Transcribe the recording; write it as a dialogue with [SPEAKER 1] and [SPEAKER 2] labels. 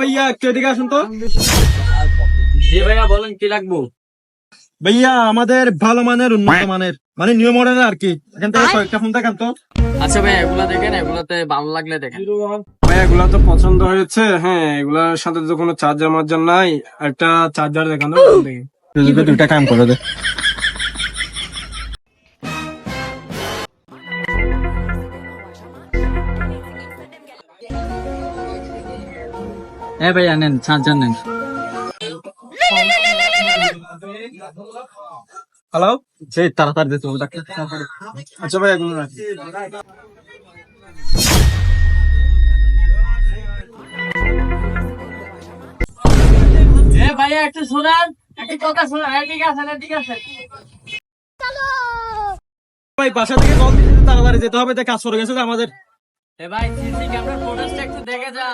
[SPEAKER 1] ভাইয়া একটু এদিকে আসুন তো।
[SPEAKER 2] জি ভাইয়া, বলেন কি লাগবো?
[SPEAKER 1] ভাইয়া আমাদের ভালো মানের উন্নত মানের মানে নিউ মডেলের আর কি, এখান থেকে কয়েকটা ফোন দেখান তো।
[SPEAKER 2] আচ্ছা ভাইয়া, এগুলা দেখেন, এগুলাতে ভালো লাগলে দেখেন।
[SPEAKER 3] ভাই এগুলা তো পছন্দ হয়েছে, হ্যাঁ এগুলার সাথে তো কোনো চার্জার মার্জার নাই, একটা চার্জার দেখানো দেখি।
[SPEAKER 1] দুইটা কাম করে দে।
[SPEAKER 2] ভাইয়া নেন, চার্জার নেন।
[SPEAKER 1] হ্যালো,
[SPEAKER 2] সেই তাড়াতাড়ি দিতে হবে।
[SPEAKER 1] আচ্ছা ভাই এগুলো রাখি।
[SPEAKER 2] ভাইয়া একটু শোনান, একটু কথা শোনান। ঠিক আছে, ঠিক আছে।
[SPEAKER 1] ভাই বাসা থেকে কল দিতে তাড়াতাড়ি যেতে হবে, কাজ করে গেছে তো আমাদের।
[SPEAKER 2] ভাই সিসি ক্যামেরার ফুটেজটা একটু দেখে যা।